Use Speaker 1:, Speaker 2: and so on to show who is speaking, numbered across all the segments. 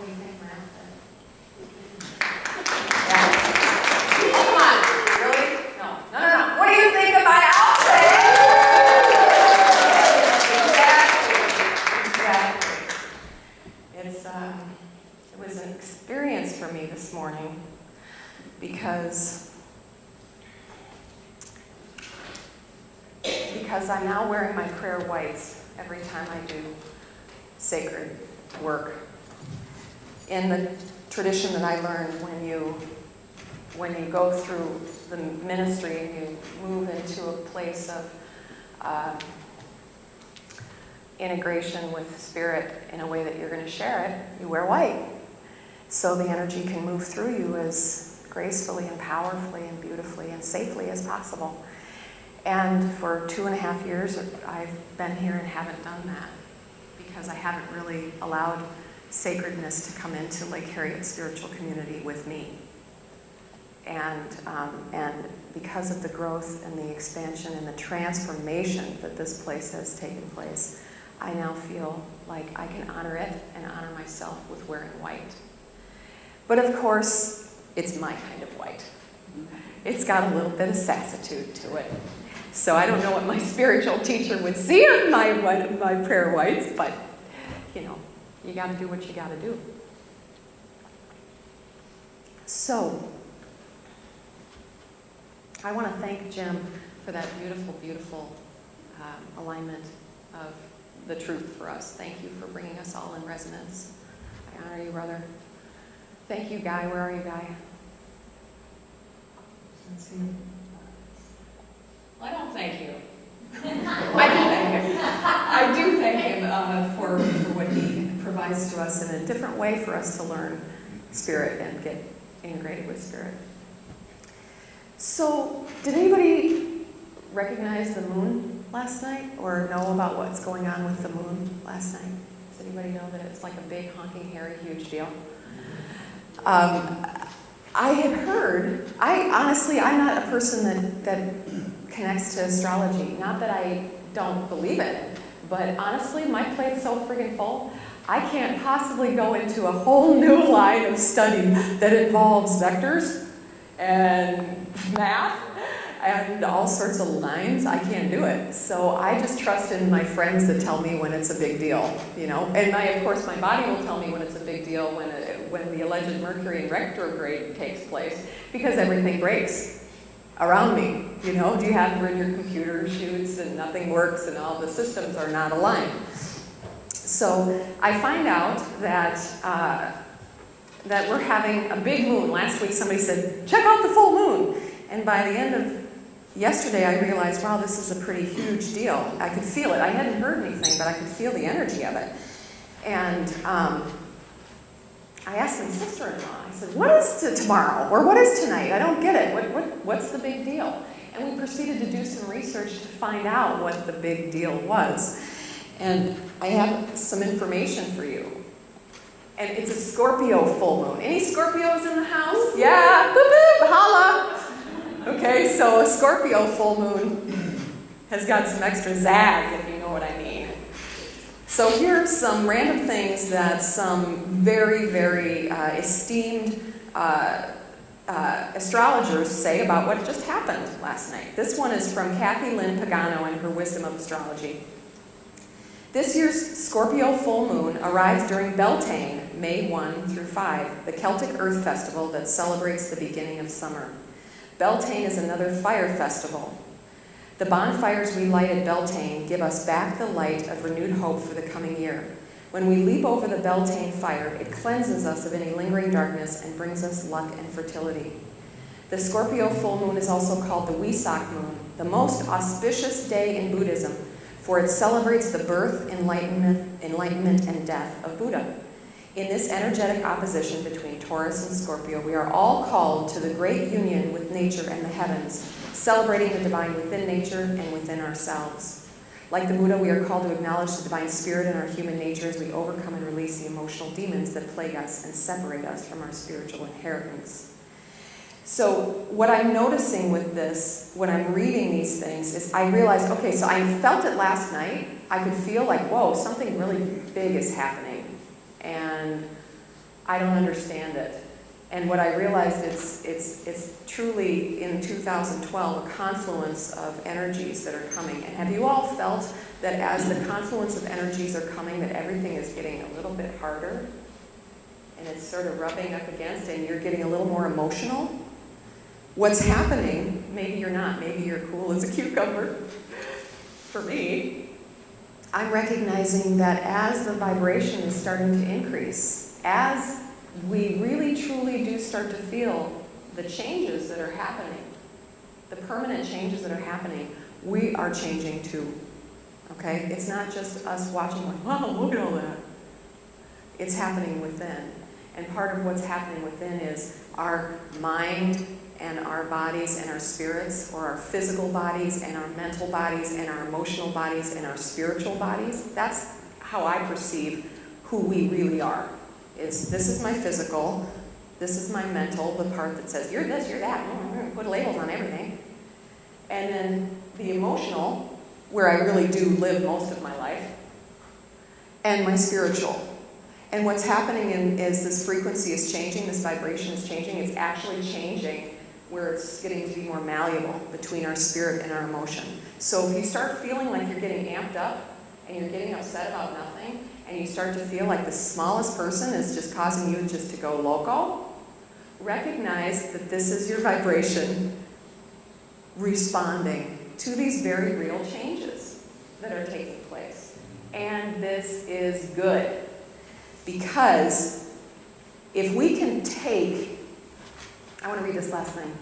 Speaker 1: do you think of my outfit? Yeah. Come on, really? No. What do you think of my outfit? Exactly. It was an experience for me this morning because I'm now wearing my prayer whites every time I do sacred work. In the tradition that I learned, when you go through the ministry and you move into a place of integration with Spirit in a way that you're going to share it, you wear white. So the energy can move through you as gracefully and powerfully and beautifully and safely as possible. And for 2.5 years, I've been here and haven't done that because I haven't really allowed sacredness to come into Lake Harriet spiritual community with me. And because of the growth and the expansion and the transformation that this place has taken place, I now feel like I can honor it and honor myself with wearing white. But of course, it's my kind of white. It's got a little bit of sassitude to it. So I don't know what my spiritual teacher would see of my prayer whites, but you got to do what you got to do. So I want to thank Jim for that beautiful, beautiful alignment of the truth for us. Thank you for bringing us all in resonance. I honor you, brother. Thank you, Guy. Where are you, Guy? Let's see.
Speaker 2: I don't thank you.
Speaker 1: I do thank him for what he provides to us in a different way for us to learn Spirit and get integrated with Spirit. So, did anybody recognize the moon last night or know about what's going on with the moon last night? Does anybody know that it's like a big, honking, hairy, huge deal? I had heard, I'm not a person that connects to astrology. Not that I don't believe it, but honestly, my plate's so friggin' full, I can't possibly go into a whole new line of study that involves vectors and math and all sorts of lines. I can't do it. So I just trust in my friends that tell me when it's a big deal, And of course, my body will tell me when it's a big deal when the alleged Mercury in retrograde takes place, because everything breaks around me. Do you have when your computer shoots and nothing works and all the systems are not aligned? So I find out that we're having a big moon. Last week somebody said, check out the full moon. And by the end of yesterday I realized, wow, this is a pretty huge deal. I could feel it. I hadn't heard anything, but I could feel the energy of it. And I asked my sister-in-law, I said, what is tomorrow? Or what is tonight? I don't get it. What's the big deal? And we proceeded to do some research to find out what the big deal was. And I have some information for you. And it's a Scorpio full moon. Any Scorpios in the house? Yeah, boop, boop, holla. Okay, so a Scorpio full moon has got some extra zazz, if you know what I mean. So here's some random things that some very, very esteemed astrologers say about what just happened last night. This one is from Kathy Lynn Pagano and her Wisdom of Astrology. This year's Scorpio full moon arrives during Beltane, May 1 through 5, the Celtic Earth Festival that celebrates the beginning of summer. Beltane is another fire festival. The bonfires we light at Beltane give us back the light of renewed hope for the coming year. When we leap over the Beltane fire, it cleanses us of any lingering darkness and brings us luck and fertility. The Scorpio full moon is also called the Wesak moon, the most auspicious day in Buddhism, for it celebrates the birth, enlightenment, and death of Buddha. In this energetic opposition between Taurus and Scorpio, we are all called to the great union with nature and the heavens, celebrating the divine within nature and within ourselves. Like the Buddha, we are called to acknowledge the divine spirit in our human nature as we overcome and release the emotional demons that plague us and separate us from our spiritual inheritance. So what I'm noticing with this, when I'm reading these things, is I realized, okay, so I felt it last night. I could feel like, whoa, something really big is happening. And I don't understand it. And what I realized, it's truly, in 2012, a confluence of energies that are coming. And have you all felt that as the confluence of energies are coming, that everything is getting a little bit harder? And it's sort of rubbing up against, and you're getting a little more emotional? What's happening, maybe you're not, maybe you're cool as a cucumber. For me, I'm recognizing that as the vibration is starting to increase, as we really truly do start to feel the changes that are happening, the permanent changes that are happening, we are changing too. Okay? It's not just us watching like, wow, look at all that. It's happening within. And part of what's happening within is our mind and our bodies and our spirits, or our physical bodies and our mental bodies and our emotional bodies and our spiritual bodies. That's how I perceive who we really are. This is my physical, this is my mental, the part that says, you're this, you're that, put labels on everything. And then the emotional, where I really do live most of my life, and my spiritual. And what's happening is this frequency is changing, this vibration is changing, it's actually changing where it's getting to be more malleable between our spirit and our emotion. So if you start feeling like you're getting amped up and you're getting upset about nothing, and you start to feel like the smallest person is just causing you just to go loco, recognize that this is your vibration responding to these very real changes that are taking place. And this is good. Because if we can take, I want to read this last thing,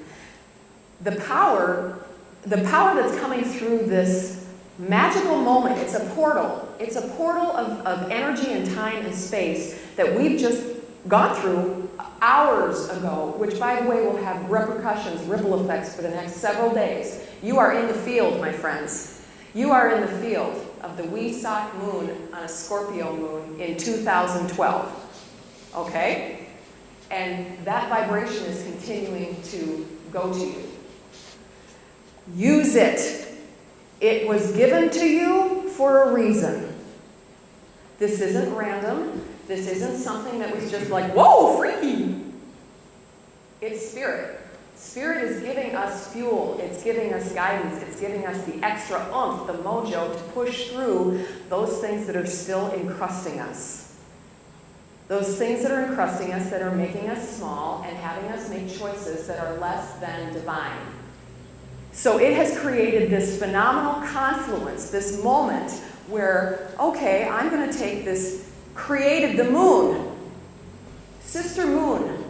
Speaker 1: the power that's coming through this magical moment, it's a portal of energy and time and space that we've just gone through hours ago, which, by the way, will have repercussions, ripple effects for the next several days. You are in the field, my friends. You are in the field of the Wesak moon on a Scorpio moon in 2012. Okay? And that vibration is continuing to go to you. Use it. It was given to you for a reason. This isn't random. This isn't something that was just like, whoa, freaky. It's spirit. Spirit is giving us fuel. It's giving us guidance. It's giving us the extra oomph, the mojo to push through those things that are still encrusting us. Those things that are encrusting us, that are making us small and having us make choices that are less than divine. So it has created this phenomenal confluence, this moment where, okay, I'm going to take this, created the moon. Sister Moon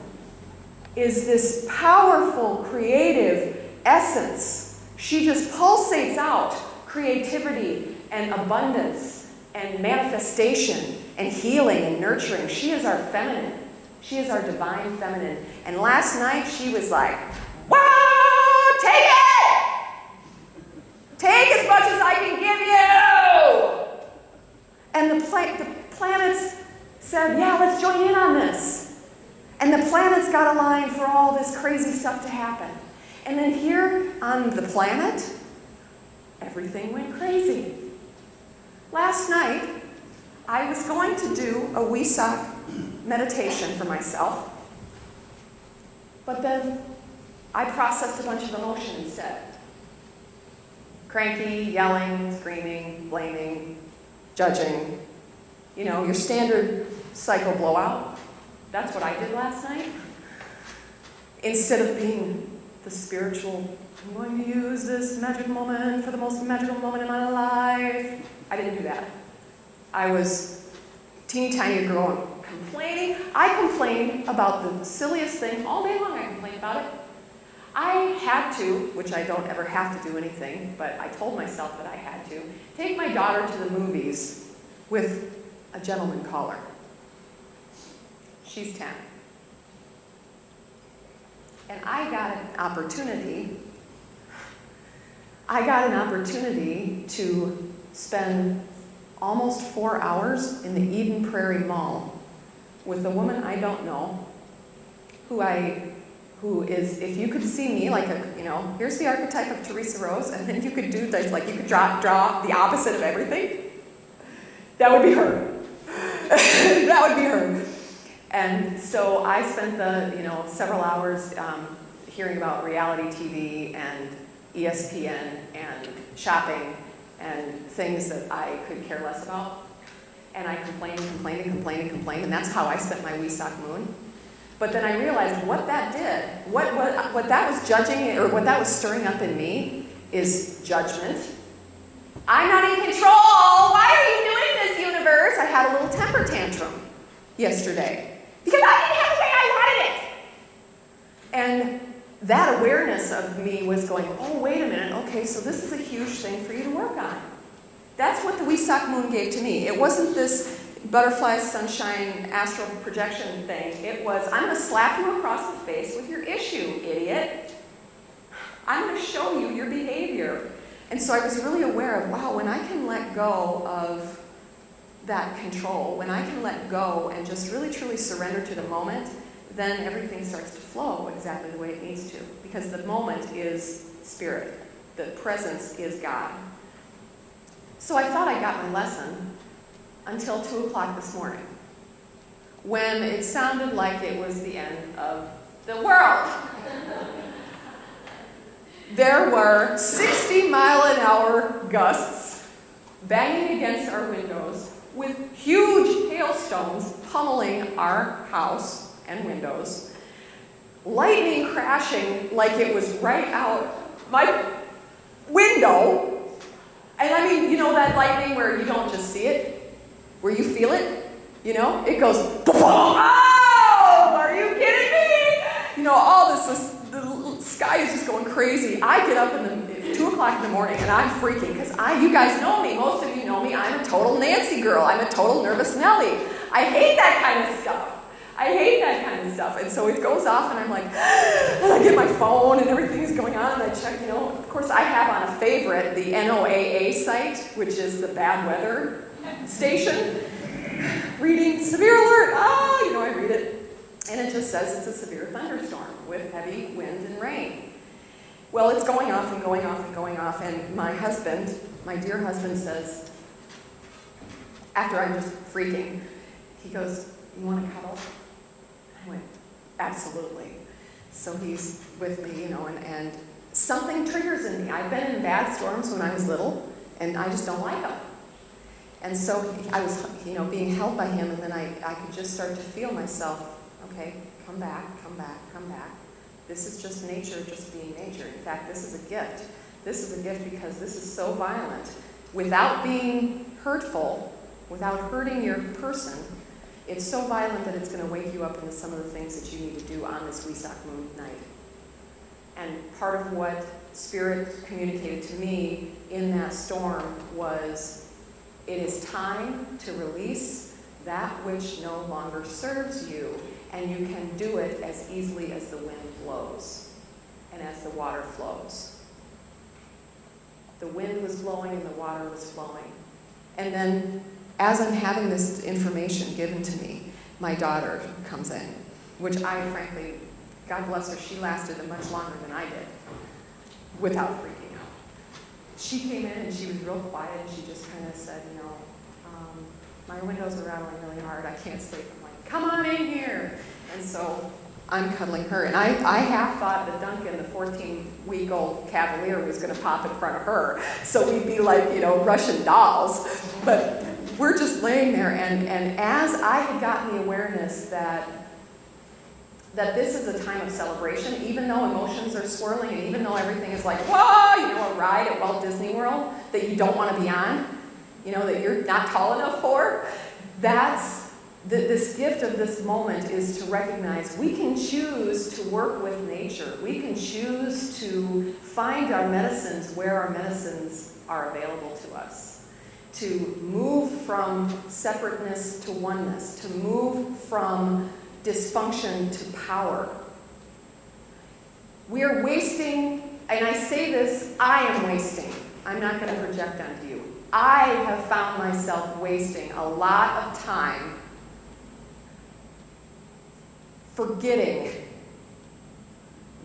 Speaker 1: is this powerful, creative essence. She just pulsates out creativity and abundance and manifestation and healing and nurturing. She is our feminine. She is our divine feminine. And last night she was like, wow, take it! Take as much as I can give you! And the planets said, yeah, let's join in on this. And the planets got aligned for all this crazy stuff to happen. And then here on the planet, everything went crazy. Last night, I was going to do a Wesak meditation for myself, but then I processed a bunch of emotion instead. Cranky, yelling, screaming, blaming, judging. You know, your standard cycle blowout. That's what I did last night. Instead of being the spiritual, I'm going to use this magic moment for the most magical moment in my life. I didn't do that. I was a teeny tiny girl complaining. I complained about the silliest thing. All day long I complained about it. I had to, which I don't ever have to do anything, but I told myself that I had to, take my daughter to the movies with a gentleman caller. She's 10. And I got an opportunity to spend almost 4 hours in the Eden Prairie Mall with a woman I don't know, who is, if you could see me, like here's the archetype of Theresa Rose, and then you could do this, like you could draw the opposite of everything. That would be her. That would be her. And so I spent the, several hours hearing about reality TV and ESPN and shopping and things that I could care less about. And I complained, and that's how I spent my Wesak moon. But then I realized what that did, what that was judging, or what that was stirring up in me is judgment. I'm not in control. Why are you doing this, universe? I had a little temper tantrum yesterday because I didn't have the way I wanted it. And that awareness of me was going, oh, wait a minute. Okay, so this is a huge thing for you to work on. That's what the Wesak moon gave to me. It wasn't this butterfly, sunshine, astral projection thing. It was, I'm going to slap you across the face with your issue, idiot. I'm going to show you your behavior. And so I was really aware of, wow, when I can let go of that control, when I can let go and just really truly surrender to the moment, then everything starts to flow exactly the way it needs to. Because the moment is spirit. The presence is God. So I thought I got my lesson until 2 o'clock this morning, when it sounded like it was the end of the world. There were 60-mile-an-hour gusts banging against our windows with huge hailstones pummeling our house and windows, lightning crashing like it was right out my window. And I mean, that lightning where you don't just see it, where you feel it, it goes, oh, are you kidding me? All this, the sky is just going crazy. I get up at 2 o'clock in the morning and I'm freaking because you guys know me, most of you know me, I'm a total Nancy girl. I'm a total nervous Nelly. I hate that kind of stuff. And so it goes off and I'm like, and I get my phone and everything is going on and I check, of course I have on a favorite, the NOAA site, which is the bad weather station, reading severe alert, I read it. And it just says it's a severe thunderstorm with heavy wind and rain. Well, it's going off and going off and going off, and my husband, my dear husband, says, after I'm just freaking, he goes, you want to cuddle? I went, absolutely. So he's with me, and something triggers in me. I've been in bad storms when I was little, and I just don't like them. And so I was, being held by him, and then I could just start to feel myself, okay, come back. This is just nature just being nature. In fact, this is a gift. This is a gift because this is so violent. Without being hurtful, without hurting your person, it's so violent that it's going to wake you up into some of the things that you need to do on this Wesak moon night. And part of what Spirit communicated to me in that storm was, it is time to release that which no longer serves you, and you can do it as easily as the wind blows and as the water flows. The wind was blowing and the water was flowing. And then, as I'm having this information given to me, my daughter comes in, which I frankly, God bless her, she lasted much longer than I did without freaking out. She came in and she was real quiet and she just kind of said, my windows are rattling really hard, I can't sleep. I'm like, come on in here. And so I'm cuddling her. And I half thought that Duncan, the 14-week-old cavalier, was going to pop in front of her. So we'd be like, Russian dolls. But we're just laying there. And as I had gotten the awareness that this is a time of celebration, even though emotions are swirling and even though everything is like, whoa, a ride at Walt Disney World that you don't want to be on, that you're not tall enough for, this gift of this moment is to recognize we can choose to work with nature. We can choose to find our medicines where our medicines are available to us. To move from separateness to oneness. To move from dysfunction to power. We are wasting, and I say this, I am wasting. I'm not going to project onto you. I have found myself wasting a lot of time forgetting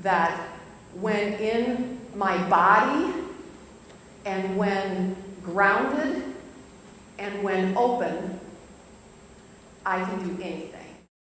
Speaker 1: that when in my body and when grounded and when open, I can do anything.